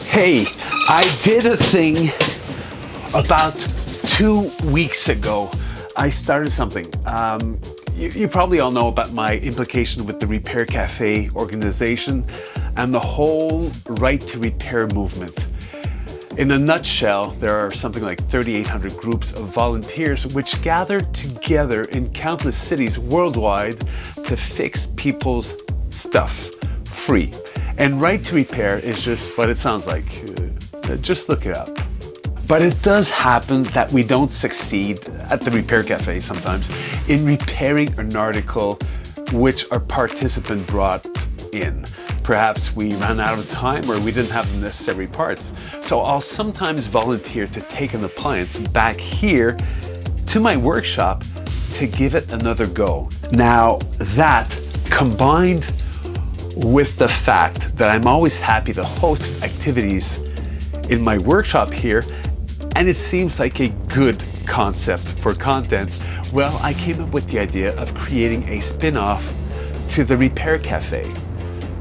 Hey, I did a thing about 2 weeks ago. I started something. You probably all know about my implication with the Repair Café organization and the whole right to repair movement. In a nutshell, there are something like 3,800 groups of volunteers which gather together in countless cities worldwide to fix people's stuff free. And right to repair is just what it sounds like. Just look it up. But it does happen that we don't succeed at the Repair Café sometimes in repairing an article which our participant brought in. Perhaps we ran out of time or we didn't have the necessary parts. So I'll sometimes volunteer to take an appliance back here to my workshop to give it another go. Now that combined with the fact that I'm always happy to host activities in my workshop here, and it seems like a good concept for content, well, I came up with the idea of creating a spin-off to the Repair Café,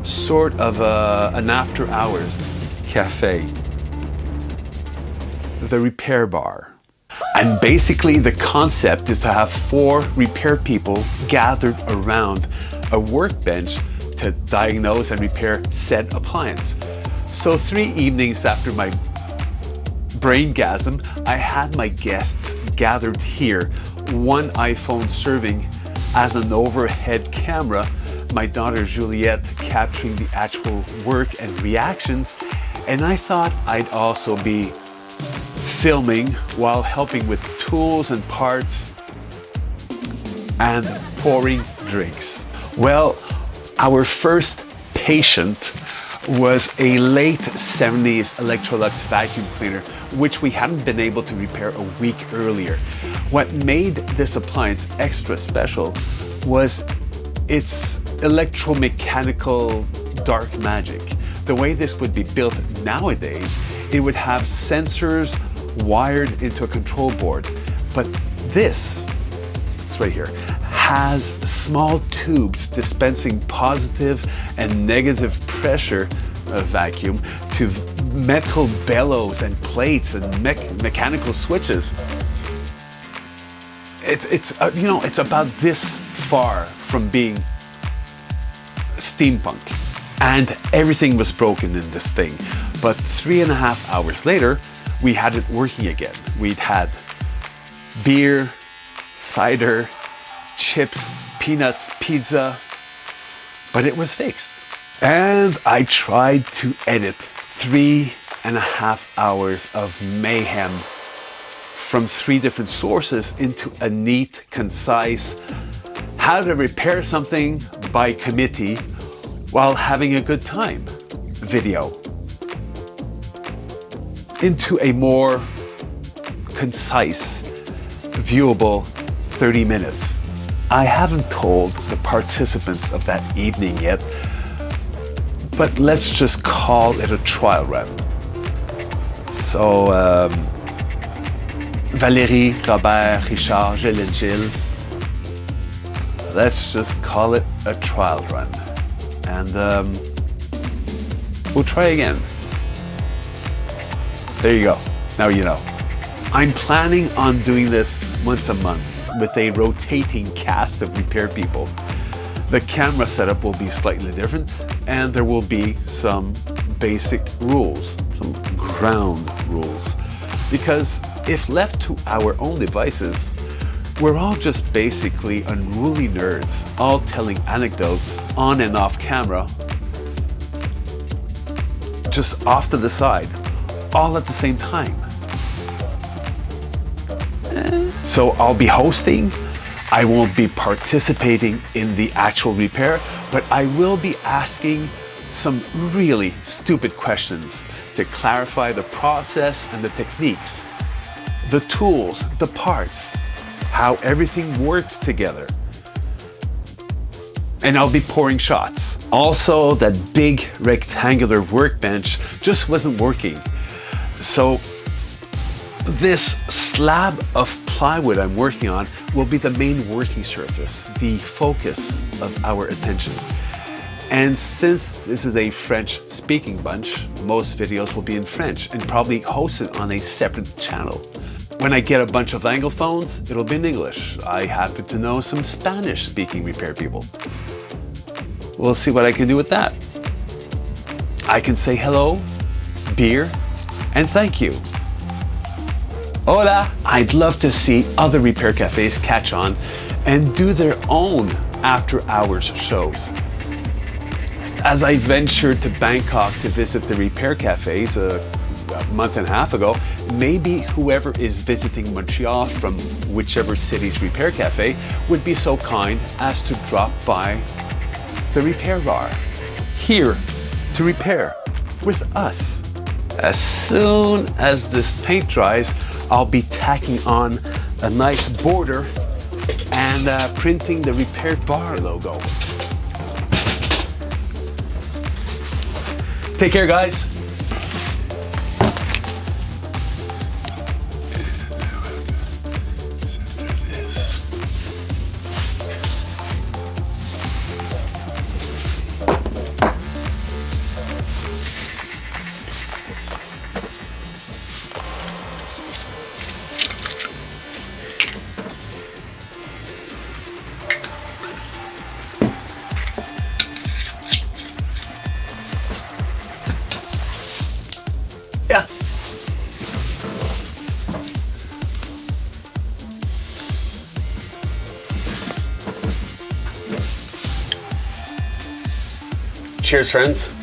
sort of an after-hours cafe, the Repair Bar. And basically the concept is to have 4 repair people gathered around a workbench to diagnose and repair said appliance. So 3 evenings after my braingasm, I had my guests gathered here, one iPhone serving as an overhead camera, my daughter Juliette capturing the actual work and reactions, and I thought I'd also be filming while helping with tools and parts and pouring drinks. Well, our first patient was a late 70s Electrolux vacuum cleaner, which we hadn't been able to repair a week earlier. What made this appliance extra special was its electromechanical dark magic. The way this would be built nowadays, it would have sensors wired into a control board. But this, it's right here, has small tubes dispensing positive and negative pressure vacuum to metal bellows and plates and mechanical switches. It's about this far from being steampunk, and everything was broken in this thing. But 3.5 hours later, we had it working again. We'd had beer, cider, chips, peanuts, pizza, but it was fixed. And I tried to edit 3.5 hours of mayhem from 3 different sources into a neat, concise, how to repair something by committee while having a good time video into a more concise, viewable 30 minutes. I haven't told the participants of that evening yet, but let's just call it a trial run. So, Valérie, Robert, Richard, Gilles and Gilles, let's just call it a trial run. And we'll try again. There you go. Now you know. I'm planning on doing this once a month with a rotating cast of repair people. The camera setup will be slightly different, and there will be some basic rules, some ground rules. Because if left to our own devices, we're all just basically unruly nerds, all telling anecdotes on and off camera, just off to the side, all at the same time. So I'll be hosting, I won't be participating in the actual repair, but I will be asking some really stupid questions to clarify the process and the techniques, the tools, the parts, how everything works together. And I'll be pouring shots. Also, that big rectangular workbench just wasn't working. So this slab of plywood I'm working on will be the main working surface, the focus of our attention. And since this is a French-speaking bunch, most videos will be in French and probably hosted on a separate channel. When I get a bunch of Anglophones, it'll be in English. I happen to know some Spanish-speaking repair people. We'll see what I can do with that. I can say hello, beer, and thank you. Hola! I'd love to see other repair cafes catch on and do their own after-hours shows. As I ventured to Bangkok to visit the repair cafes a month and a half ago, maybe whoever is visiting Montreal from whichever city's repair cafe would be so kind as to drop by the repair bar here to repair with us. As soon as this paint dries, I'll be tacking on a nice border and printing the repair bar logo. Take care, guys. Yeah. Cheers, friends.